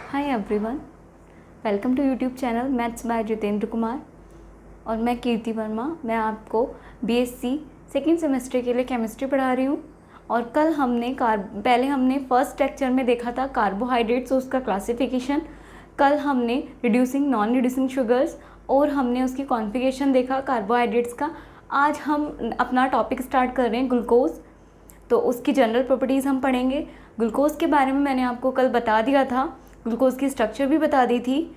Hi everyone, welcome to YouTube channel maths by Jitendra Kumar. और मैं कीर्ति वर्मा, मैं आपको बीएससी सेकेंड सेमेस्टर के लिए केमिस्ट्री पढ़ा रही हूँ। और कल पहले हमने फर्स्ट लेक्चर में देखा था कार्बोहाइड्रेट्स और उसका क्लासिफिकेशन। कल हमने रिड्यूसिंग नॉन रिड्यूसिंग शुगर्स और हमने उसकी कॉन्फ़िगरेशन देखा कार्बोहाइड्रेट्स का। आज हम अपना टॉपिक स्टार्ट कर रहे हैं ग्लूकोज। तो उसकी जनरल प्रॉपर्टीज़ हम पढ़ेंगे। ग्लूकोज के बारे में मैंने आपको कल बता दिया था, ग्लूकोज की स्ट्रक्चर भी बता दी थी।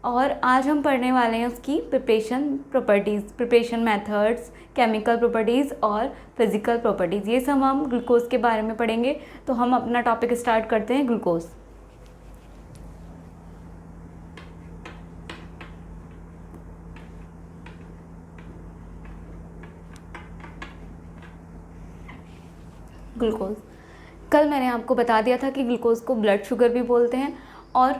और आज हम पढ़ने वाले हैं उसकी preparation properties, preparation methods, chemical properties और फिज़िकल प्रॉपर्टीज़। ये सब हम ग्लूकोज के बारे में पढ़ेंगे। तो हम अपना टॉपिक स्टार्ट करते हैं ग्लूकोज। ग्लूकोज, कल मैंने आपको बता दिया था कि ग्लूकोज को ब्लड शुगर भी बोलते हैं और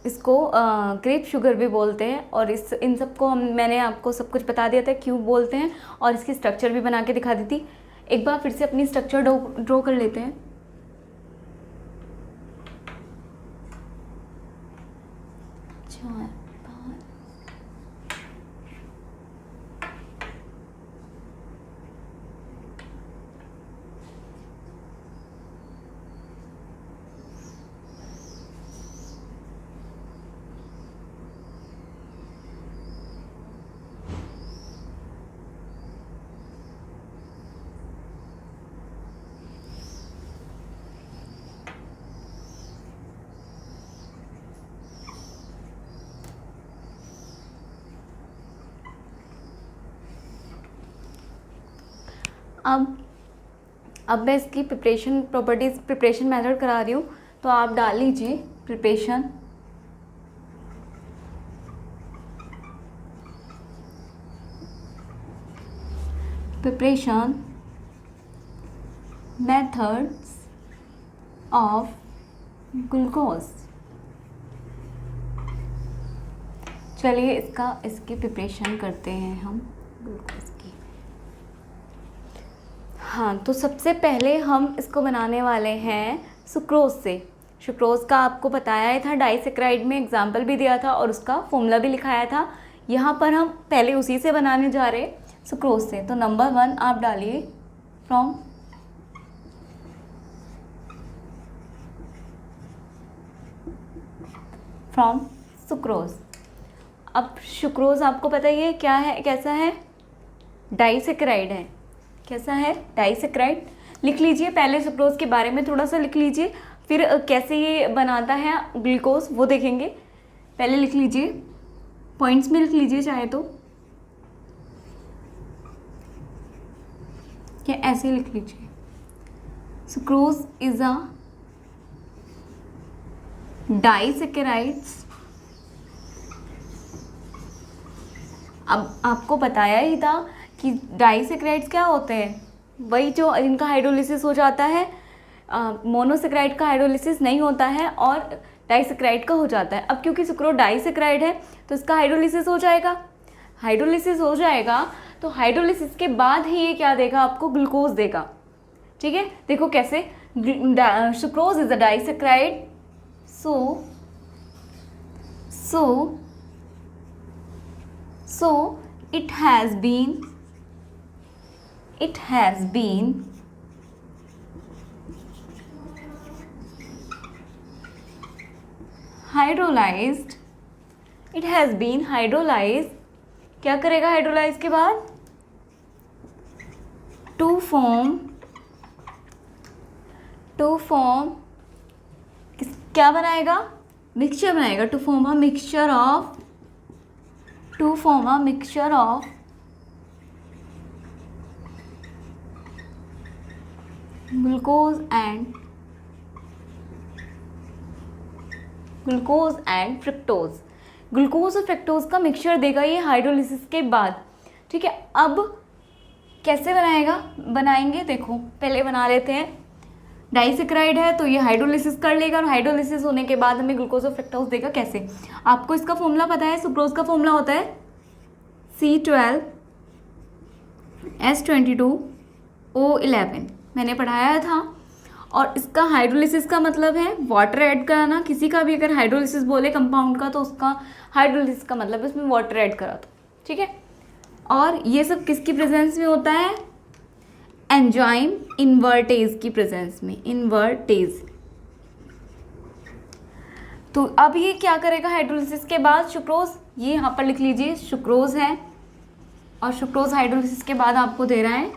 इसको ग्रेप शुगर भी बोलते हैं। और इन सब को मैंने आपको सब कुछ बता दिया था क्यों बोलते हैं, और इसकी स्ट्रक्चर भी बना के दिखा दी थी। एक बार फिर से अपनी स्ट्रक्चर ड्रॉ कर लेते हैं। अब मैं इसकी प्रिपरेशन मेथड करा रही हूँ। तो आप डाल लीजिए प्रिपरेशन मेथड्स ऑफ ग्लूकोज। चलिए इसकी प्रिपरेशन करते हैं हम ग्लूकोज की। हाँ, तो सबसे पहले हम इसको बनाने वाले हैं सुक्रोज से। सुक्रोज का आपको बताया था, डाइसेक्राइड में एग्जाम्पल भी दिया था और उसका फॉर्मूला भी लिखाया था। यहाँ पर हम पहले उसी से बनाने जा रहे हैं, सुक्रोज से। तो नंबर 1 आप डालिए फ्रॉम सुक्रोज। अब सुक्रोज आपको पता ही है क्या है, कैसा है, डाइसेक्राइड है। कैसा है, डाइसेक्राइड। लिख लीजिए, पहले सुक्रोज के बारे में थोड़ा सा लिख लीजिए, फिर कैसे ये बनाता है ग्लूकोज वो देखेंगे। पहले लिख लीजिए, पॉइंट्स में लिख लीजिए चाहे तो, क्या ऐसे लिख लीजिए। Sucrose is a disaccharides. अब आपको बताया ही था कि डाइसेक्राइड्स क्या होते हैं, वही जो इनका हाइड्रोलिसिस हो जाता है। मोनोसेक्राइड का हाइड्रोलिसिस नहीं होता है और डाइसेक्राइड का हो जाता है। अब क्योंकि सुक्रोज डाइसेक्राइड है तो इसका हाइड्रोलिसिस हो जाएगा। तो हाइड्रोलिसिस के बाद ही ये क्या देगा, आपको ग्लूकोज देगा। ठीक है, देखो कैसे। Sucrose is a disaccharide, so it has been hydrolyzed। क्या करेगा हाइड्रोलाइज के बाद, टू फॉर्म क्या बनाएगा, मिक्सचर बनाएगा। To form a mixture of glucose and fructose. Glucose और फ्रक्टोज का मिक्सचर देगा ये हाइड्रोलिसिस के बाद। ठीक है, अब कैसे बनाएंगे देखो, पहले बना लेते हैं। डाइसेक्राइड है तो ये हाइड्रोलिसिस कर लेगा और हाइड्रोलिसिस होने के बाद हमें ग्लूकोज और फ्रक्टोज देगा। कैसे, आपको इसका फॉर्मूला पता है, सुक्रोज का फॉर्मूला होता है C12H22O11, मैंने पढ़ाया था। और इसका हाइड्रोलिसिस का मतलब है वाटर ऐड कराना। किसी का भी अगर हाइड्रोलिसिस बोले कंपाउंड का तो उसका हाइड्रोलिसिस का मतलब है उसमें वाटर ऐड करा दो, ठीक है। और ये सब किसकी प्रेजेंस में होता है? एंजाइम इन्वर्टेज की प्रेजेंस में, इन्वर्टेज। तो अब ये क्या करेगा हाइड्रोलिसिस के बाद? सुक्रोज, ये यहाँ पर लिख लीजिए सुक्रोज है, और सुक्रोज हाइड्रोलिसिस के बाद आपको दे रहा है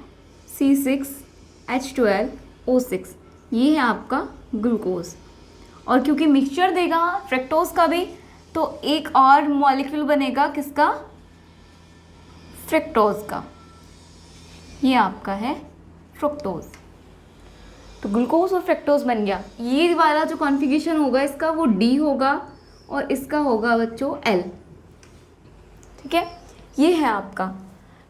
C6H12O6, ये है आपका ग्लूकोज। और क्योंकि मिक्सचर देगा फ्रक्टोज का भी, तो एक और मॉलिक्यूल बनेगा किसका? फ्रक्टोज का। ये आपका है फ्रुक्टोज। तो ग्लूकोज और फ्रक्टोज बन गया। ये वाला जो कॉन्फ़िगरेशन होगा इसका वो D होगा और इसका होगा बच्चों L, ठीक है। ये है आपका।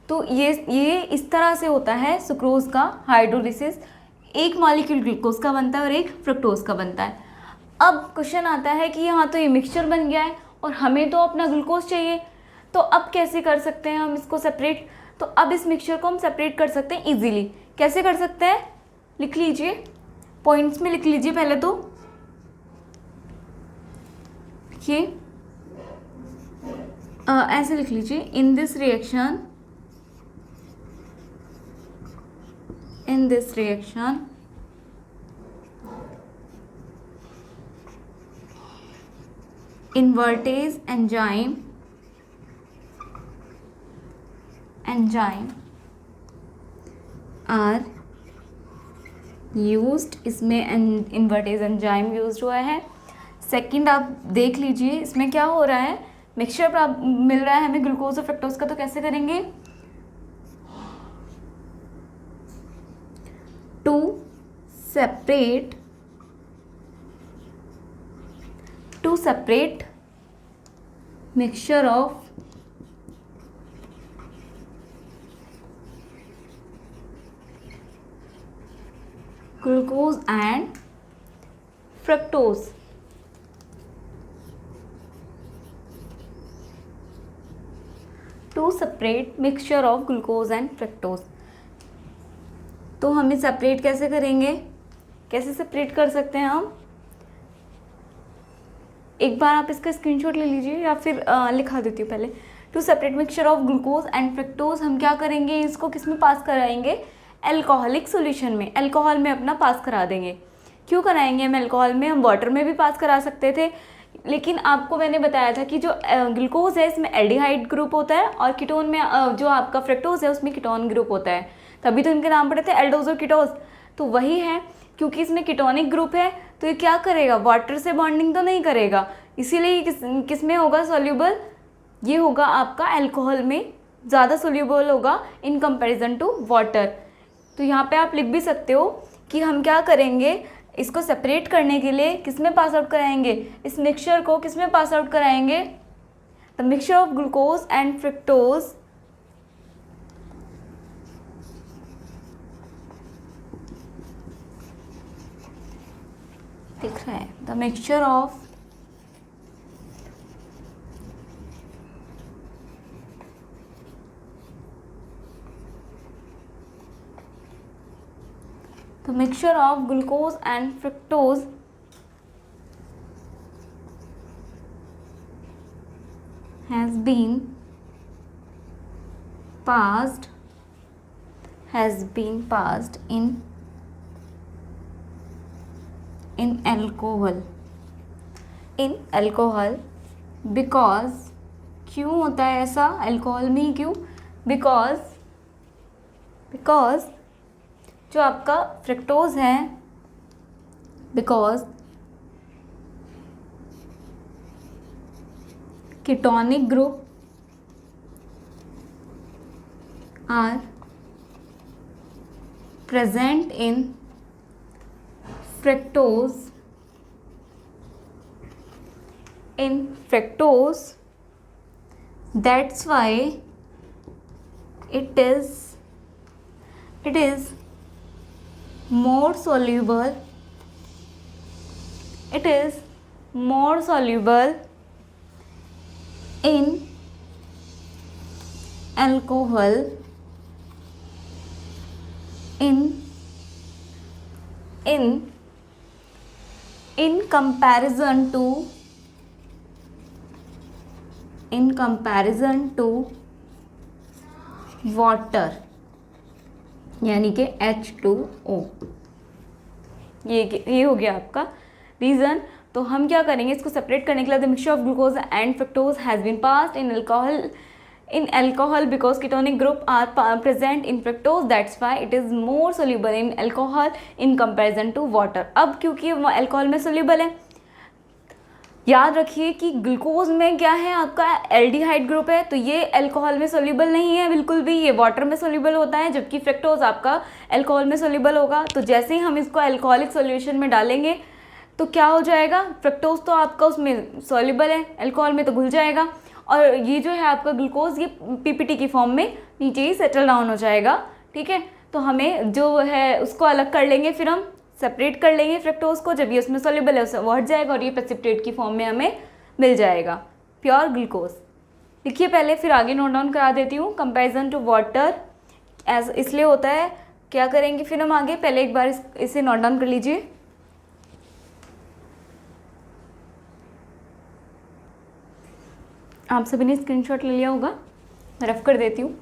तो ये इस तरह से होता है सुक्रोज का हाइड्रोलिसिस। एक मॉलिक्यूल ग्लूकोज का बनता है और एक फ्रक्टोज का बनता है। अब क्वेश्चन आता है कि यहाँ तो ये मिक्सचर बन गया है और हमें तो अपना ग्लूकोज चाहिए, तो अब कैसे कर सकते हैं हम इसको सेपरेट? तो अब इस मिक्सचर को हम सेपरेट कर सकते हैं इजीली। कैसे कर सकते हैं? लिख लीजिए, पॉइंट्स में लिख लीजिए पहले तो। ये ऐसे लिख लीजिए, in this reaction invertase enzyme are used, इसमें इन्वर्टेज एंजाइम यूज हुआ है। सेकंड आप देख लीजिए इसमें क्या हो रहा है, मिक्सचर मिल रहा है हमें ग्लूकोज और फ्रक्टोज का, तो कैसे करेंगे? To separate mixture of glucose and fructose, to separate mixture of glucose and fructose। तो हमें सेपरेट कैसे करेंगे? कैसे सेपरेट कर सकते हैं हम? एक बार आप इसका स्क्रीनशॉट ले लीजिए या फिर लिखा देती हूँ पहले। To separate mixture of glucose and fructose, हम क्या करेंगे? इसको किस में पास कराएंगे? एल्कोहलिक सॉल्यूशन में, अल्कोहल में अपना पास करा देंगे। क्यों कराएंगे हम अल्कोहल में? हम वाटर में भी पास करा सकते थे, लेकिन आपको मैंने बताया था कि जो ग्लूकोज है इसमें एल्डिहाइड ग्रुप होता है और कीटोन में जो आपका फ्रक्टोज है उसमें कीटोन ग्रुप होता है, तभी तो इनके नाम पड़े थे एल्डोज और कीटोज। तो वही है, क्योंकि इसमें कीटोनिक ग्रुप है तो ये क्या करेगा? वाटर से बॉन्डिंग तो नहीं करेगा, इसीलिए किस में होगा सॉल्यूबल? ये होगा आपका अल्कोहल में, ज़्यादा सॉल्यूबल होगा इन कंपैरिजन टू वाटर। तो यहाँ पे आप लिख भी सकते हो कि हम क्या करेंगे, इसको सेपरेट करने के लिए किस में पास आउट कराएंगे? इस मिक्सचर को किस में पास आउट कराएंगे? The mixture of glucose and fructose दिख रहा है, the mixture of glucose and fructose has been passed in alcohol because, क्यों होता है ऐसा अल्कोहल में ही? क्यों? बिकॉज जो आपका फ्रक्टोज है, because ketonic group are present in fructose that's why it is more soluble in alcohol in in comparison to water, यानी कि H2O। ये हो गया आपका रीज़न। तो हम क्या करेंगे, इसको सेपरेट करने के लिए the mixture of glucose and fructose has been passed in alcohol because ketonic group are present in fructose, that's why it is more soluble in alcohol in comparison to water। अब क्योंकि वो alcohol में soluble है, याद रखिए कि glucose में क्या है, आपका एल्डिहाइड ग्रुप है, तो ये अल्कोहल में सोल्यूबल नहीं है बिल्कुल भी, ये वाटर में सोल्यूबल होता है, जबकि फ्रक्टोज आपका अल्कोहल में सोल्यूबल होगा। तो जैसे ही हम इसको अल्कोहलिक सॉल्यूशन में डालेंगे तो क्या हो जाएगा, फ्रक्टोज तो आपका उसमें सोल्यूबल है, अल्कोहल में तो घुल जाएगा, और ये जो है आपका ग्लूकोज ये पीपीटी की फॉर्म में नीचे ही सेटल डाउन हो जाएगा। ठीक है, तो हमें जो है उसको अलग कर लेंगे, फिर हम सेपरेट कर लेंगे फ्रक्टोज को, जब ये उसमें सोल्यूबल है उसे वो हट जाएगा और ये प्रेसिपिटेट की फॉर्म में हमें मिल जाएगा प्योर ग्लूकोज। लिखिए पहले, फिर आगे नोट डाउन करा देती हूँ। कंपैरिजन टू वाटर इसलिए होता है, क्या करेंगे फिर हम आगे, पहले एक बार इसे नोट डाउन कर लीजिए। आप सभी ने स्क्रीनशॉट ले लिया होगा, मैं रफ कर देती हूँ।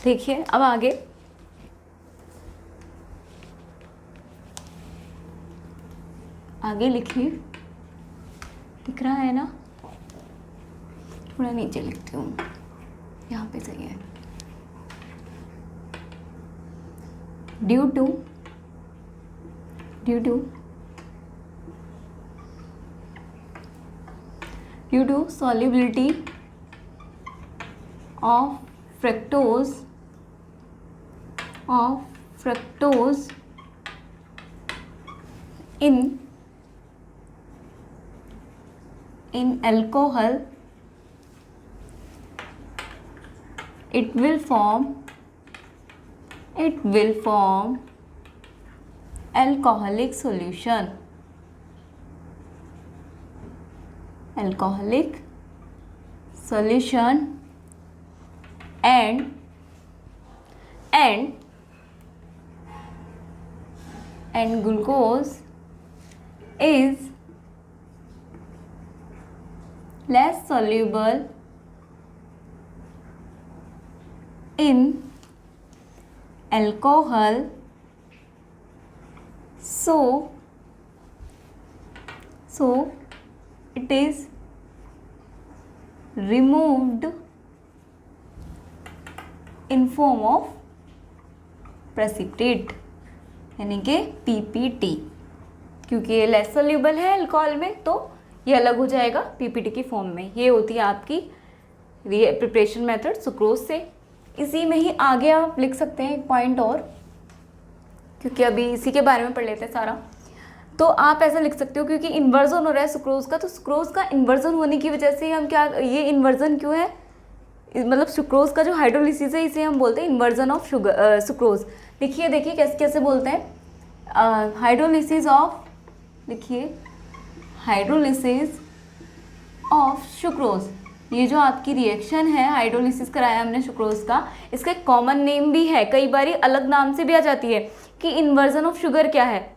देखिए अब आगे लिखिए, दिख रहा है ना, थोड़ा नीचे लिखती हूँ, यहाँ पे सही है। Due to solubility of fructose in alcohol, it will form alcoholic solution, and glucose is less soluble in alcohol, so it is removed in form of precipitate, यानी कि पीपीटी। क्योंकि ये लेस सोल्यूबल है अल्कोहल में तो ये अलग हो जाएगा पीपीटी की फॉर्म में। ये होती है आपकी प्रिपरेशन मेथड सुक्रोज से। इसी में ही आगे आप लिख सकते हैं एक पॉइंट और, क्योंकि अभी इसी के बारे में पढ़ लेते हैं सारा। तो आप ऐसा लिख सकते हो, क्योंकि इन्वर्जन हो रहा है सुक्रोज का, तो सुक्रोज का इन्वर्जन होने की वजह से हम क्या, ये इन्वर्जन क्यों है, मतलब सुक्रोज का जो हाइड्रोलिसिस है इसे हम बोलते हैं इन्वर्जन ऑफ सुक्रोज। देखिए कैसे कैसे बोलते हैं, हाइड्रोलिसिस ऑफ, लिखिए हाइड्रोलिसिस ऑफ सुक्रोज। ये जो आपकी रिएक्शन है, हाइड्रोलिसिस कराया हमने सुक्रोज का, इसका एक कॉमन नेम भी है, कई बार अलग नाम से भी आ जाती है कि इन्वर्जन ऑफ शुगर क्या है,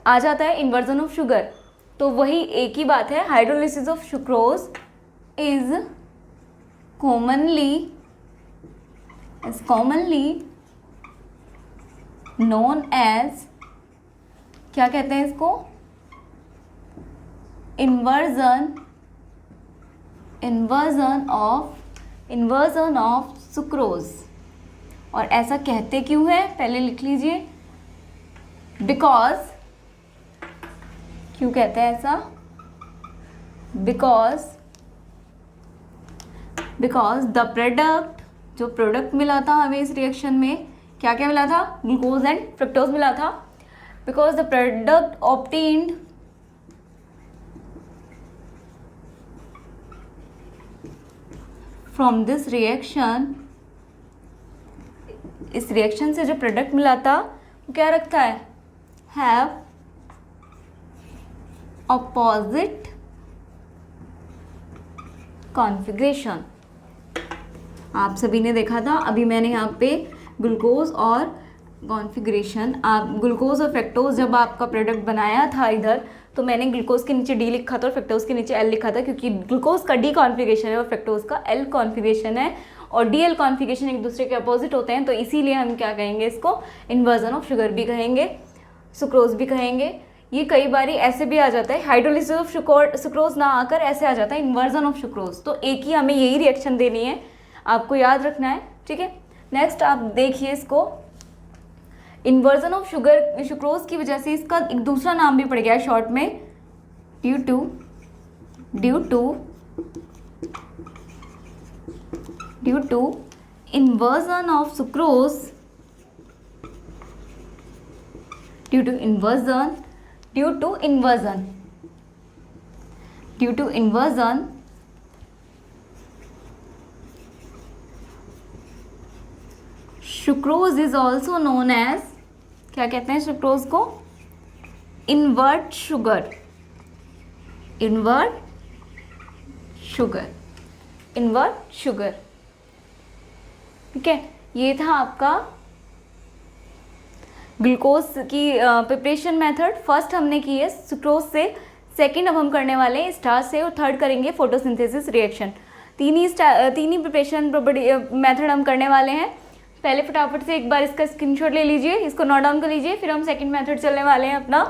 आ जाता है इन्वर्जन ऑफ शुगर। तो वही एक ही बात है, hydrolysis of sucrose is commonly known as, क्या कहते हैं इसको, inversion of सुक्रोज। और ऐसा कहते क्यों है, पहले लिख लीजिए, बिकॉज, क्यों कहते हैं ऐसा, बिकॉज द प्रोडक्ट, जो प्रोडक्ट मिला था हमें इस रिएक्शन में, क्या क्या मिला था, ग्लूकोज एंड फ्रक्टोज मिला था। Because the product obtained from this reaction इस रिएक्शन से जो प्रोडक्ट मिला था वो क्या रखा है, हैव ऑपोजिट कॉन्फ़िगरेशन। आप सभी ने देखा था, अभी मैंने यहाँ पे ग्लूकोज और कॉन्फ़िगरेशन, आप ग्लूकोज और फ्रक्टोज जब आपका प्रोडक्ट बनाया था इधर, तो मैंने ग्लूकोज के नीचे डी लिखा था और फ्रक्टोज के नीचे एल लिखा था, क्योंकि ग्लूकोज का डी कॉन्फ़िगरेशन है और फ्रक्टोज का एल कॉन्फ़िगरेशन है, और डी एल कॉन्फ़िगरेशन एक दूसरे के अपोजिट होते हैं, तो इसीलिए हम क्या कहेंगे इसको, इन्वर्जन ऑफ शुगर भी कहेंगे, सुक्रोज भी कहेंगे। ये कई बार ऐसे भी आ जाता है, हाइड्रोलिसिस ऑफ सुक्रोज ना आकर ऐसे आ जाता है इन्वर्जन ऑफ सुक्रोज। तो एक ही हमें यही रिएक्शन देनी है, आपको याद रखना है, ठीक है। नेक्स्ट आप देखिए इसको, इन्वर्जन ऑफ सुक्रोज की वजह से इसका एक दूसरा नाम भी पड़ गया है शॉर्ट में, due to inversion of sucrose, due to inversion sucrose is also known as, क्या कहते हैं सुक्रोज को, इन्वर्ट शुगर, ठीक है। ये था आपका ग्लूकोज की प्रिपरेशन मेथड। फर्स्ट हमने की है सुक्रोज से, सेकंड अब हम करने वाले हैं स्टार्च से, और थर्ड करेंगे फोटोसिंथेसिस रिएक्शन। तीन ही प्रिपरेशन मेथड हम करने वाले हैं। पहले फटाफट से एक बार इसका स्क्रीनशॉट ले लीजिए, इसको नोट डाउन कर लीजिए, फिर हम सेकंड मेथड चलने वाले हैं अपना।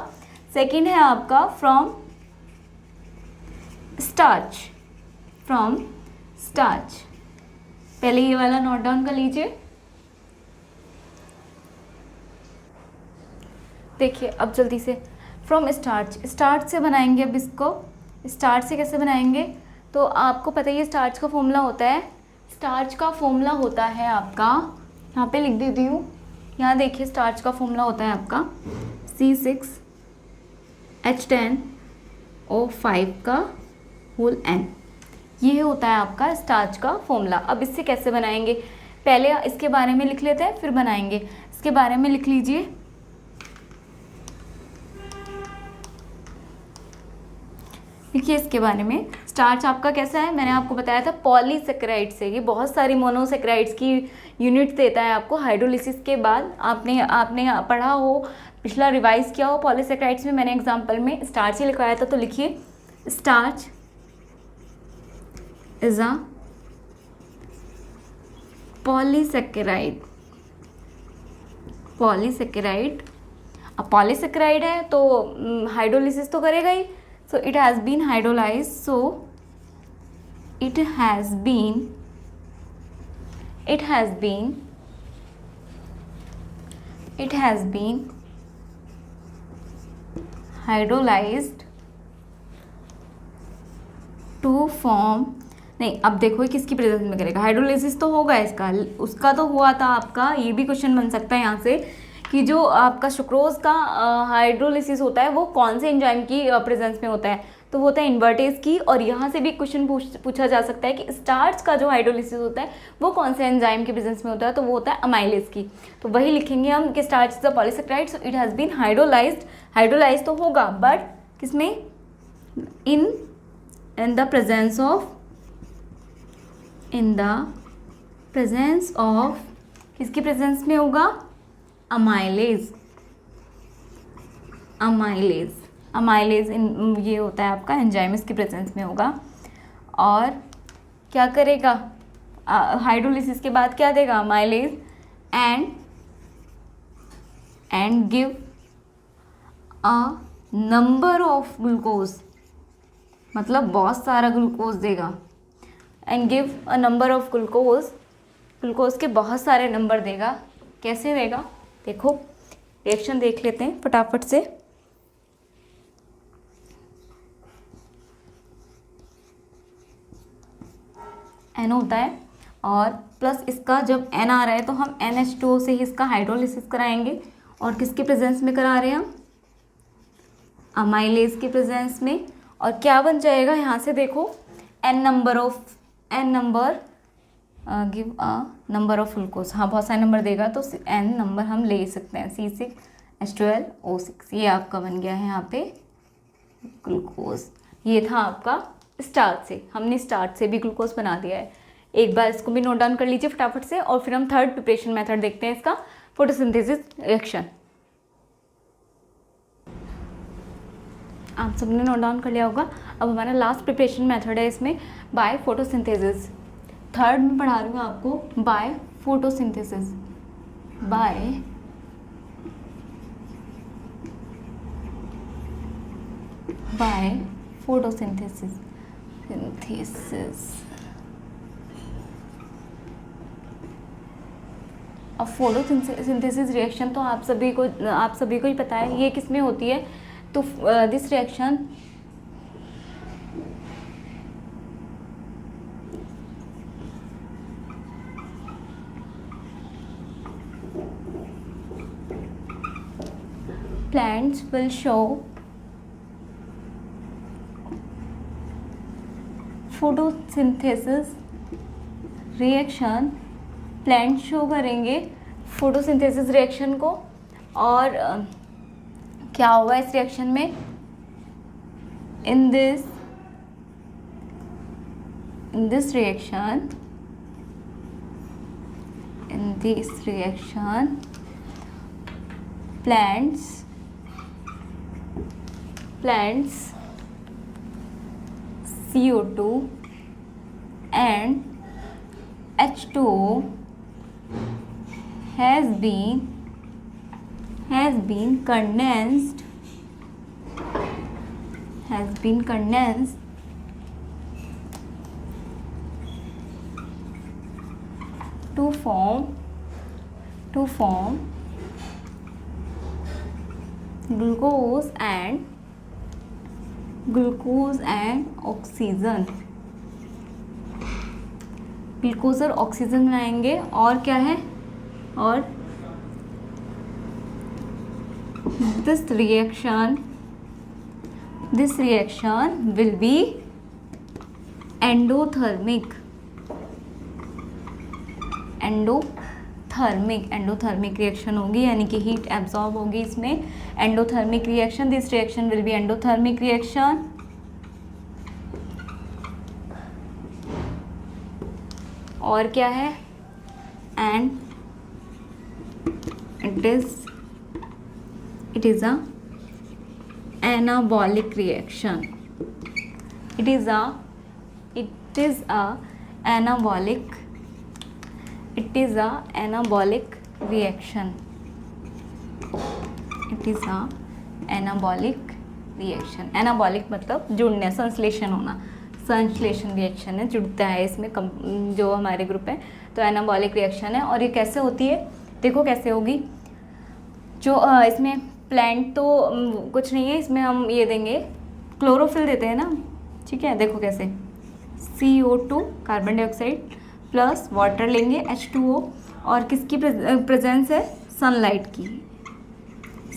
सेकंड है आपका फ्रॉम स्टार्च, पहले ये वाला नोट डाउन कर लीजिए। देखिए अब जल्दी से, फ्रॉम स्टार्च से बनाएंगे। अब इसको स्टार्च से कैसे बनाएंगे, तो आपको पता ही है स्टार्च का फॉर्मूला होता है, आपका, यहाँ पे लिख देती हूँ, यहाँ देखिए स्टार्च का फॉर्मूला होता है आपका C6H10O5 का होल N, ये होता है आपका स्टार्च का फॉर्मूला। अब इससे कैसे बनाएंगे, पहले इसके बारे में लिख लेते हैं फिर बनाएंगे। इसके बारे में लिख लीजिए, देखिए इसके बारे में, स्टार्च आपका कैसा है, मैंने आपको बताया था पॉलीसेकेराइड से, ये बहुत सारी मोनोसेकेराइड्स की यूनिट देता है आपको हाइड्रोलिसिस के बाद। आपने पढ़ा हो, पिछला रिवाइज किया हो पॉलीसेकेराइड्स में, मैंने एग्जांपल में स्टार्च ही लिखवाया था। तो लिखिए स्टार्च इज अ पॉलीसेकेराइड, अब पॉलीसेकेराइड है तो हाइड्रोलिसिस तो करेगा ही, so it has been hydrolyzed, so it has been hydrolyzed to form, नहीं अब देखो किसकी प्रेजेंस में करेगा, हाइड्रोलिसिस तो होगा इसका, उसका तो हुआ था आपका। ये भी क्वेश्चन बन सकता है यहाँ से कि जो आपका सुक्रोज का हाइड्रोलिसिस होता है वो कौन से एंजाइम की प्रेजेंस में होता है, तो वो होता है इन्वर्टेज की। और यहाँ से भी क्वेश्चन पूछा जा सकता है कि स्टार्च का जो हाइड्रोलिसिस होता है वो कौन से एंजाइम की प्रेजेंस में होता है, तो वो होता है अमाइलेज की। तो वही लिखेंगे हम कि starch is a polysaccharide, so it has been hydrolysed तो होगा, बट किसमें, इन द प्रेजेंस ऑफ किसकी प्रेजेंस में होगा, अमाइलेज ये होता है आपका एंजाइम, इसकी प्रेजेंस में होगा। और क्या करेगा, हाइड्रोलिसिस के बाद क्या देगा, amylase, and give a number of glucose, मतलब बहुत सारा ग्लूकोज देगा, and give a number of glucose के बहुत सारे नंबर देगा। कैसे देगा, देखो रिएक्शन देख लेते हैं फटाफट से। N होता है और प्लस इसका जब N आ रहा है तो हम NH2O से ही इसका हाइड्रोलिसिस कराएंगे। और किसके प्रेजेंस में करा रहे हैं हम, अमाइलेज के प्रेजेंस में। और क्या बन जाएगा यहाँ से देखो, give a number of glucose, हाँ बहुत सारे नंबर देगा तो n नंबर हम ले सकते हैं। C6H12O6 ये आपका बन गया है यहाँ पे ग्लूकोज। ये था आपका स्टार्च से, हमने स्टार्च से भी ग्लूकोज बना दिया है। एक बार इसको भी नोट डाउन कर लीजिए फटाफट से, और फिर हम थर्ड प्रिपरेशन मेथड देखते हैं इसका, फोटोसिंथेसिस रिएक्शन। आप सबने नोट डाउन कर लिया होगा। अब हमारा लास्ट प्रिपरेशन मेथड है इसमें बाय फोटोसिंथेसिस। थर्ड में पढ़ा रही हूँ आपको बाय फोटोसिंथेसिस, बाय फोटोसिंथेसिस। अब फोटोसिंथेसिस रिएक्शन तो आप सभी को ही पता है ये किस में होती है। तो this reaction plants will show photosynthesis reaction, plant show करेंगे फोटोसिंथेसिस रिएक्शन को। और क्या होगा इस रिएक्शन में, in this reaction plants CO2 and H2O has been condensed to form glucose and oxygen। Glucose और ऑक्सीजन बनाएंगे। और क्या है, और this reaction will be endothermic reaction होगी, यानी कि हीट एब्जॉर्ब होगी इसमें। Endothermic reaction, this reaction will be endothermic reaction. और क्या है, and it is a anabolic reaction। It is a anabolic reaction। Anabolic मतलब जुड़ने, संश्लेषण होना, संश्लेषण रिएक्शन है, जुड़ता है इसमें जो हमारे ग्रुप है, तो एनाबॉलिक रिएक्शन है। और ये कैसे होती है, देखो कैसे होगी। जो इसमें प्लांट तो कुछ नहीं है, इसमें हम ये देंगे, क्लोरोफिल देते हैं ना, ठीक है। देखो कैसे, CO2 carbon dioxide plus water लेंगे H2O, और किसकी प्रेजेंस है,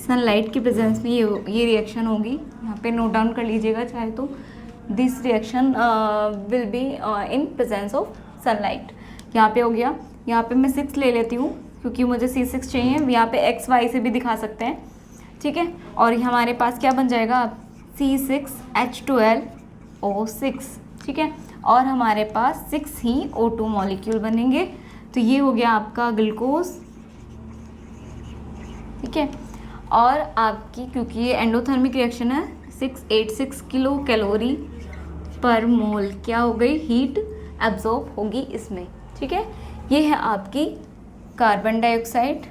सनलाइट की प्रेजेंस में ये रिएक्शन होगी। यहाँ पे नोट डाउन कर लीजिएगा चाहे तो, this reaction will be in presence of sunlight. यहाँ पे हो गया, यहाँ पे मैं 6 ले लेती हूँ क्योंकि मुझे C6 चाहिए। यहाँ पे XY से भी दिखा सकते हैं, ठीक है। और हमारे पास क्या बन जाएगा, C6H12O6, ठीक है। और हमारे पास 6 ही O2 मॉलिक्यूल बनेंगे। तो ये हो गया आपका ग्लूकोज, ठीक है। और आपकी, क्योंकि ये एंडोथर्मिक रिएक्शन है, 686 किलो कैलोरी पर मोल क्या हो गई, हीट एब्जॉर्ब होगी इसमें, ठीक है। ये है आपकी कार्बन डाइऑक्साइड,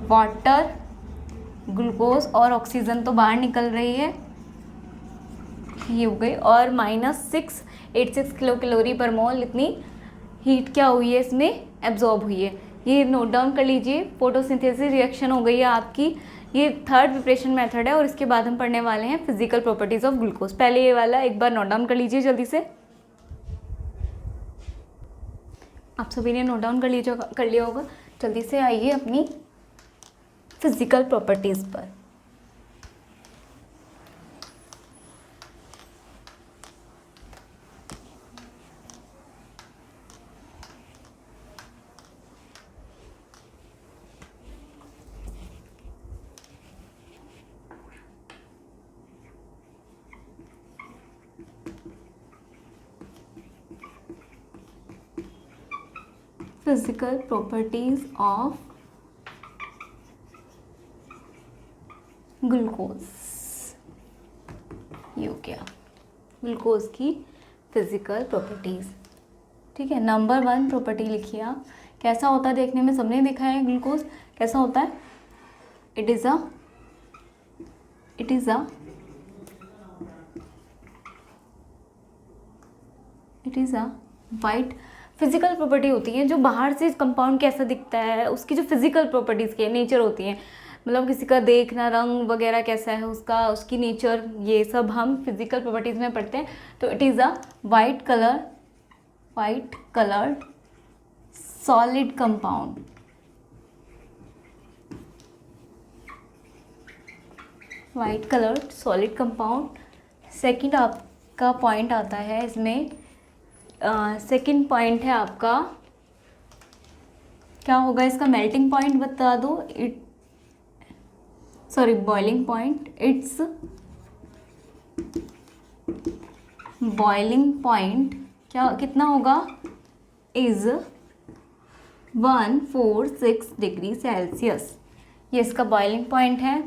वाटर, ग्लूकोज और ऑक्सीजन तो बाहर निकल रही है, ये हो गई। और -686 किलो कैलोरी पर मोल इतनी हीट क्या हुई है इसमें, एब्जॉर्ब हुई है। ये नोट डाउन कर लीजिए। फोटोसिंथेसिस रिएक्शन हो गई है आपकी, ये थर्ड प्रिपरेशन मेथड है। और इसके बाद हम पढ़ने वाले हैं फिजिकल प्रॉपर्टीज ऑफ ग्लूकोज। पहले ये वाला एक बार नोट डाउन कर लीजिए जल्दी से। आप सभी ने नोट डाउन कर लिया होगा। जल्दी से आइए अपनी फिजिकल प्रॉपर्टीज पर। Physical properties of glucose. ये हो गया ग्लूकोज की फिजिकल प्रॉपर्टीज। ठीक है, नंबर 1 प्रॉपर्टी लिखिए आप। कैसा होता है देखने में, सबने देखा है ग्लूकोज कैसा होता है। It is a white physical property होती है। जो बाहर से कंपाउंड कैसा दिखता है उसकी जो फिजिकल प्रॉपर्टीज़ के नेचर होती हैं, मतलब किसी का देखना, रंग वगैरह कैसा है उसका, उसकी नेचर, ये सब हम फिजिकल प्रॉपर्टीज़ में पढ़ते हैं। तो it is a white coloured solid compound. White coloured solid compound. Second आपका पॉइंट आता है इसमें, सेकंड पॉइंट है आपका, क्या होगा इसका मेल्टिंग पॉइंट बता दो। Boiling point. It's boiling point क्या कितना होगा, इज 146 डिग्री सेल्सियस। ये इसका बॉइलिंग पॉइंट है।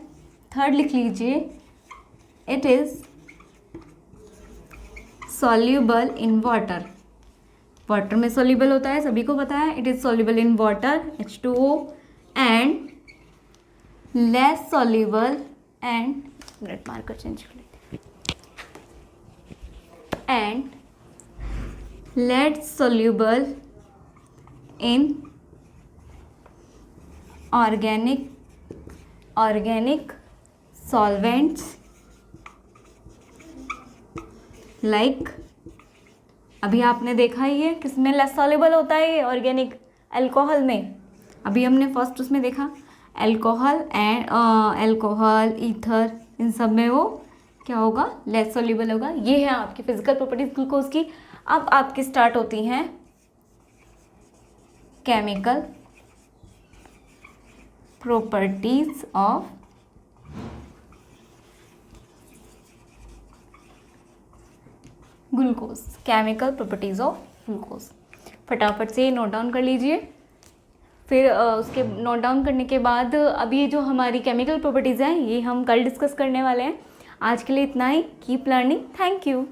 थर्ड लिख लीजिए, it is soluble in water. Water में सॉल्यूबल होता है, सभी को पता है। It is soluble in water H2O and less soluble and minute marker change कर लेते and less soluble in organic solvents like, अभी आपने देखा ही है किसमें लेस सॉल्यूबल होता है, ये ऑर्गेनिक अल्कोहल में। अभी हमने फर्स्ट उसमें देखा अल्कोहल ईथर, इन सब में वो क्या होगा, लेस सॉल्यूबल होगा। ये है आपकी फिजिकल प्रॉपर्टीज ग्लूकोज की। अब आपकी स्टार्ट होती हैं chemical properties of glucose. Chemical properties of glucose फटाफट से नोट डाउन कर लीजिए। फिर उसके नोट डाउन करने के बाद अभी जो हमारी केमिकल प्रॉपर्टीज़ हैं ये हम कल डिस्कस करने वाले हैं। आज के लिए इतना ही। Keep learning. Thank you.